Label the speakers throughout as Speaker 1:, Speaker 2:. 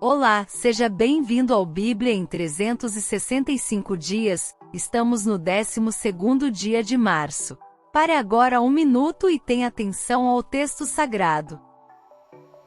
Speaker 1: Olá, seja bem-vindo ao Bíblia em 365 dias, estamos no 12º dia de março. Pare agora um minuto e tenha atenção ao texto sagrado.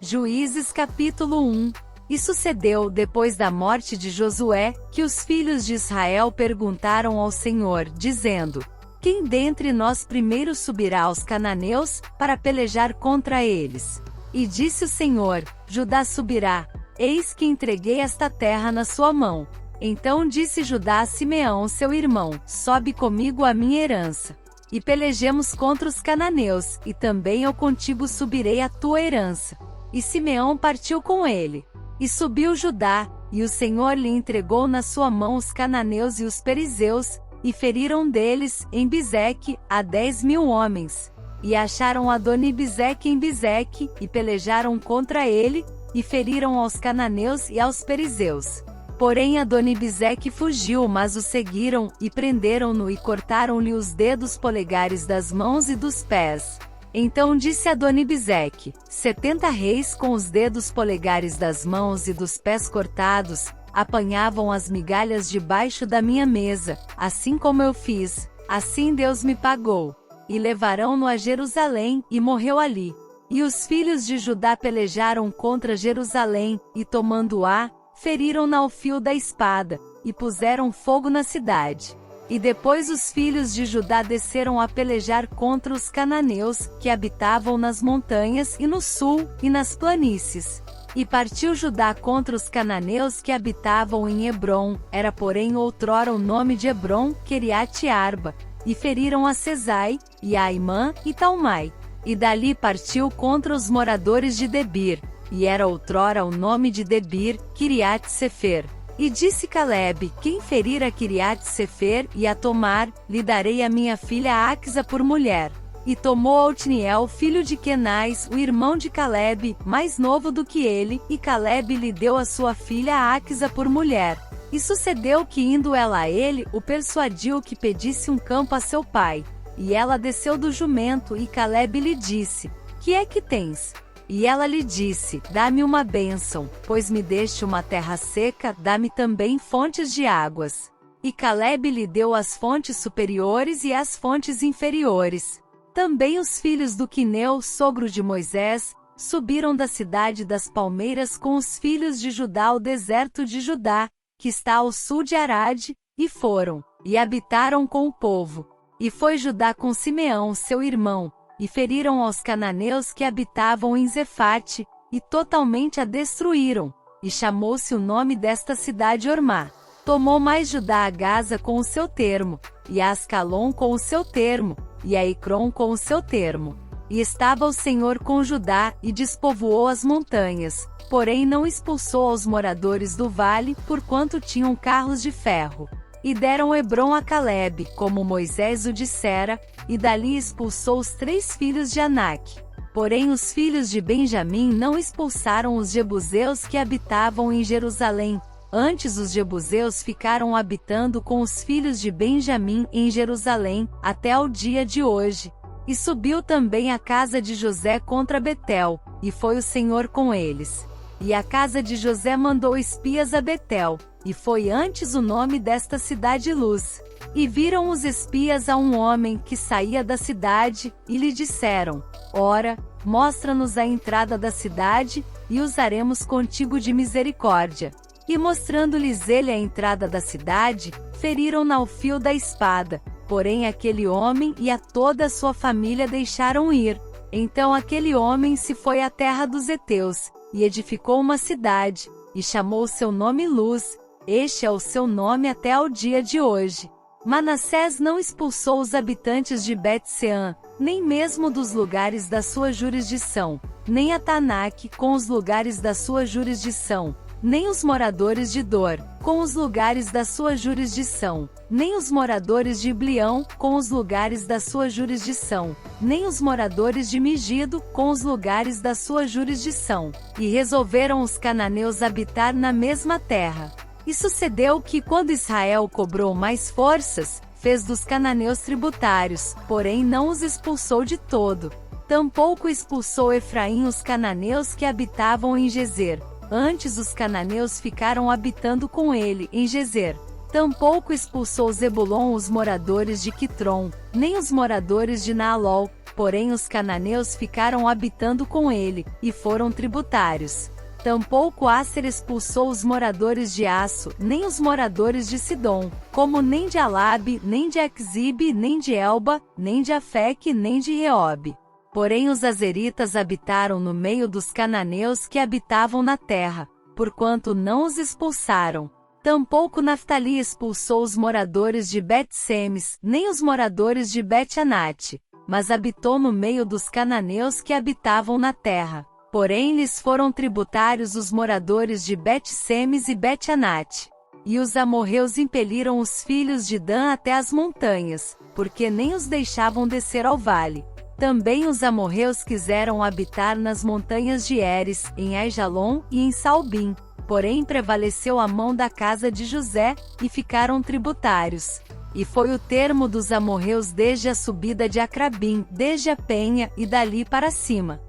Speaker 1: Juízes capítulo 1. E sucedeu, depois da morte de Josué, que os filhos de Israel perguntaram ao Senhor, dizendo: Quem dentre nós primeiro subirá aos cananeus, para pelejar contra eles? E disse o Senhor: Judá subirá. Eis que entreguei esta terra na sua mão. Então disse Judá a Simeão seu irmão: Sobe comigo a minha herança. E pelejemos contra os cananeus, e também eu contigo subirei a tua herança. E Simeão partiu com ele. E subiu Judá, e o Senhor lhe entregou na sua mão os cananeus e os perizeus, e feriram deles, em Bizeque, a 10.000 homens. E acharam Adoni-Bezeque em Bizeque, e pelejaram contra ele, e feriram aos cananeus e aos perizeus. Porém Adoni-Bezeque fugiu, mas o seguiram, e prenderam-no e cortaram-lhe os dedos polegares das mãos e dos pés. Então disse Adoni-Bezeque: 70 reis com os dedos polegares das mãos e dos pés cortados, apanhavam as migalhas debaixo da minha mesa, assim como eu fiz, assim Deus me pagou. E levarão-no a Jerusalém, e morreu ali. E os filhos de Judá pelejaram contra Jerusalém, e tomando-a, feriram-na ao fio da espada, e puseram fogo na cidade. E depois os filhos de Judá desceram a pelejar contra os cananeus, que habitavam nas montanhas e no sul, e nas planícies. E partiu Judá contra os cananeus que habitavam em Hebrom, era porém outrora o nome de Hebrom, Queriate-Arba, e feriram a Sesai, e a Aimã, e Talmai. E dali partiu contra os moradores de Debir, e era outrora o nome de Debir, Quiriate-Sefer. E disse Calebe: Quem ferir a Quiriate-Sefer e a tomar, lhe darei a minha filha Axa por mulher. E tomou Otniel filho de Quenais, o irmão de Calebe, mais novo do que ele, e Calebe lhe deu a sua filha Axa por mulher. E sucedeu que indo ela a ele, o persuadiu que pedisse um campo a seu pai. E ela desceu do jumento, e Calebe lhe disse: Que é que tens? E ela lhe disse: Dá-me uma bênção, pois me deste uma terra seca, dá-me também fontes de águas. E Calebe lhe deu as fontes superiores e as fontes inferiores. Também os filhos do Quineu, sogro de Moisés, subiram da cidade das palmeiras com os filhos de Judá ao deserto de Judá, que está ao sul de Arade, e foram, e habitaram com o povo. E foi Judá com Simeão seu irmão, e feriram aos cananeus que habitavam em Zefate, e totalmente a destruíram, e chamou-se o nome desta cidade Ormá. Tomou mais Judá a Gaza com o seu termo, e a Ascalon com o seu termo, e a Ecrom com o seu termo. E estava o Senhor com Judá, e despovoou as montanhas, porém não expulsou aos moradores do vale, porquanto tinham carros de ferro. E deram Hebrom a Calebe, como Moisés o dissera, e dali expulsou os 3 filhos de Anak. Porém os filhos de Benjamim não expulsaram os jebuseus que habitavam em Jerusalém. Antes os jebuseus ficaram habitando com os filhos de Benjamim em Jerusalém, até ao dia de hoje. E subiu também a casa de José contra Betel, e foi o Senhor com eles. E a casa de José mandou espias a Betel, e foi antes o nome desta cidade Luz. E viram os espias a um homem que saía da cidade, e lhe disseram: Ora, mostra-nos a entrada da cidade, e usaremos contigo de misericórdia. E mostrando-lhes ele a entrada da cidade, feriram-na ao fio da espada. Porém aquele homem e a toda a sua família deixaram ir. Então aquele homem se foi à terra dos heteus, e edificou uma cidade, e chamou seu nome Luz. Este é o seu nome até ao dia de hoje. Manassés não expulsou os habitantes de Bet-Sean, nem mesmo dos lugares da sua jurisdição, nem a Tanak com os lugares da sua jurisdição, nem os moradores de Dor, com os lugares da sua jurisdição, nem os moradores de Iblião, com os lugares da sua jurisdição, nem os moradores de Migido, com os lugares da sua jurisdição. E resolveram os cananeus habitar na mesma terra. E sucedeu que, quando Israel cobrou mais forças, fez dos cananeus tributários, porém não os expulsou de todo. Tampouco expulsou Efraim os cananeus que habitavam em Gezer, antes os cananeus ficaram habitando com ele em Gezer. Tampouco expulsou Zebulon os moradores de Quitron, nem os moradores de Naalol, porém os cananeus ficaram habitando com ele, e foram tributários. Tampouco Asser expulsou os moradores de Aço, nem os moradores de Sidom, como nem de Alabe, nem de Axibe, nem de Elba, nem de Afeque, nem de Reobe. Porém os azeritas habitaram no meio dos cananeus que habitavam na terra, porquanto não os expulsaram. Tampouco Naftali expulsou os moradores de Bet-Semes, nem os moradores de Bet-Anate, mas habitou no meio dos cananeus que habitavam na terra. Porém lhes foram tributários os moradores de Bet-Semes e Bet-Anate. E os amorreus impeliram os filhos de Dan até as montanhas, porque nem os deixavam descer ao vale. Também os amorreus quiseram habitar nas montanhas de Eres, em Aijalon e em Salbim. Porém prevaleceu a mão da casa de José, e ficaram tributários. E foi o termo dos amorreus desde a subida de Acrabim, desde a penha, e dali para cima.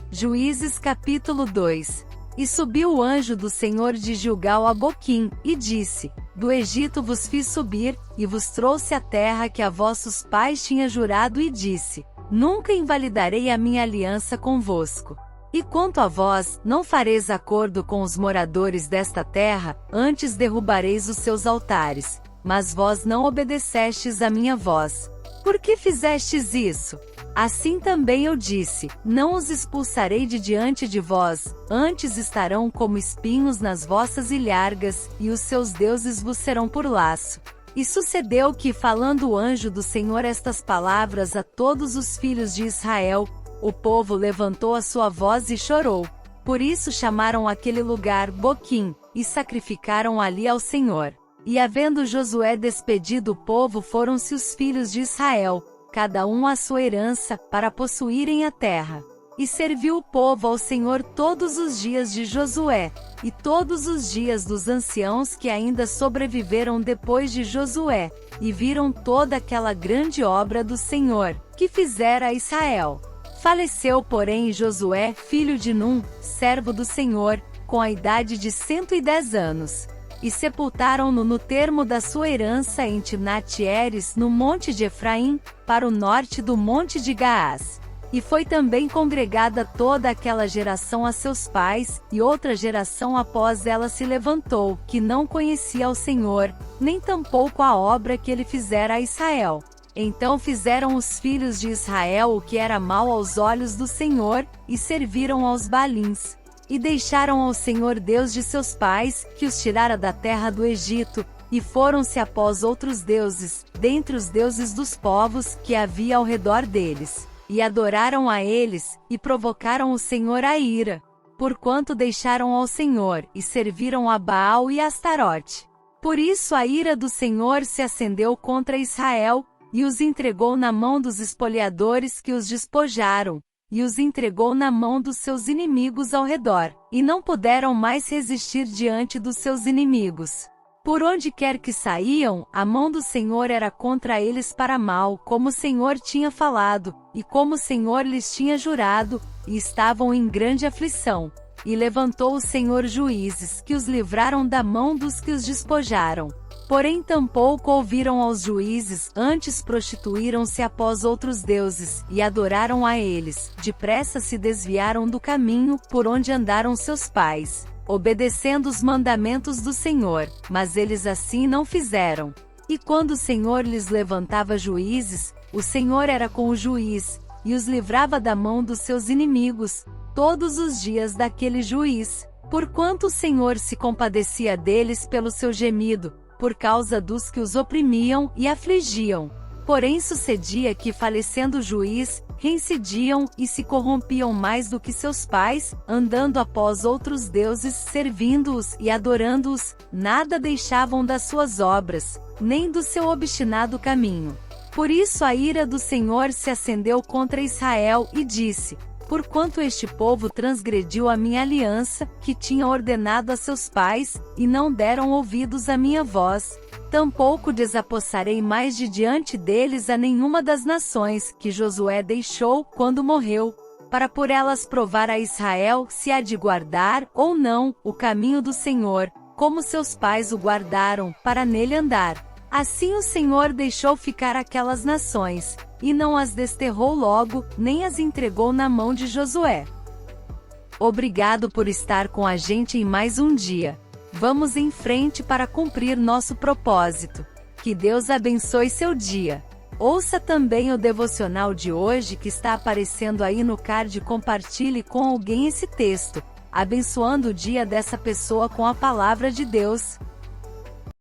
Speaker 1: Juízes capítulo 2. E subiu o anjo do Senhor de Gilgal a Boquim, e disse: Do Egito vos fiz subir, e vos trouxe a terra que a vossos pais tinha jurado, e disse: Nunca invalidarei a minha aliança convosco. E quanto a vós, não fareis acordo com os moradores desta terra, antes derrubareis os seus altares. Mas vós não obedecestes a minha voz. Por que fizestes isso? Assim também eu disse: Não os expulsarei de diante de vós, antes estarão como espinhos nas vossas ilhargas, e os seus deuses vos serão por laço. E sucedeu que, falando o anjo do Senhor estas palavras a todos os filhos de Israel, o povo levantou a sua voz e chorou. Por isso chamaram aquele lugar Boquim, e sacrificaram ali ao Senhor. E havendo Josué despedido o povo, foram-se os filhos de Israel, cada um à sua herança, para possuírem a terra. E serviu o povo ao Senhor todos os dias de Josué, e todos os dias dos anciãos que ainda sobreviveram depois de Josué, e viram toda aquela grande obra do Senhor, que fizera a Israel. Faleceu, porém, Josué, filho de Num, servo do Senhor, com a idade de 110 anos. E sepultaram-no no termo da sua herança em Timnat-Heres, no monte de Efraim, para o norte do monte de Gaás. E foi também congregada toda aquela geração a seus pais, e outra geração após ela se levantou, que não conhecia ao Senhor, nem tampouco a obra que ele fizera a Israel. Então fizeram os filhos de Israel o que era mal aos olhos do Senhor, e serviram aos Baalins. E deixaram ao Senhor Deus de seus pais, que os tirara da terra do Egito, e foram-se após outros deuses, dentre os deuses dos povos que havia ao redor deles. E adoraram a eles, e provocaram o Senhor à ira, porquanto deixaram ao Senhor, e serviram a Baal e a Astarote. Por isso a ira do Senhor se acendeu contra Israel, e os entregou na mão dos espoliadores que os despojaram, e os entregou na mão dos seus inimigos ao redor, e não puderam mais resistir diante dos seus inimigos. Por onde quer que saíam, a mão do Senhor era contra eles para mal, como o Senhor tinha falado, e como o Senhor lhes tinha jurado, e estavam em grande aflição. E levantou o Senhor juízes, que os livraram da mão dos que os despojaram. Porém tampouco ouviram aos juízes, antes prostituíram-se após outros deuses, e adoraram a eles, depressa se desviaram do caminho, por onde andaram seus pais, obedecendo os mandamentos do Senhor, mas eles assim não fizeram. E quando o Senhor lhes levantava juízes, o Senhor era com o juiz, e os livrava da mão dos seus inimigos, todos os dias daquele juiz, porquanto o Senhor se compadecia deles pelo seu gemido, por causa dos que os oprimiam e afligiam. Porém sucedia que, falecendo o juiz, reincidiam e se corrompiam mais do que seus pais, andando após outros deuses, servindo-os e adorando-os, nada deixavam das suas obras, nem do seu obstinado caminho. Por isso a ira do Senhor se acendeu contra Israel, e disse: Porquanto este povo transgrediu a minha aliança, que tinha ordenado a seus pais, e não deram ouvidos à minha voz, tampouco desapossarei mais de diante deles a nenhuma das nações que Josué deixou quando morreu, para por elas provar a Israel se há de guardar ou não o caminho do Senhor, como seus pais o guardaram, para nele andar. Assim o Senhor deixou ficar aquelas nações, e não as desterrou logo, nem as entregou na mão de Josué. Obrigado por estar com a gente em mais um dia. Vamos em frente para cumprir nosso propósito. Que Deus abençoe seu dia. Ouça também o devocional de hoje que está aparecendo aí no card e compartilhe com alguém esse texto, abençoando o dia dessa pessoa com a palavra de Deus.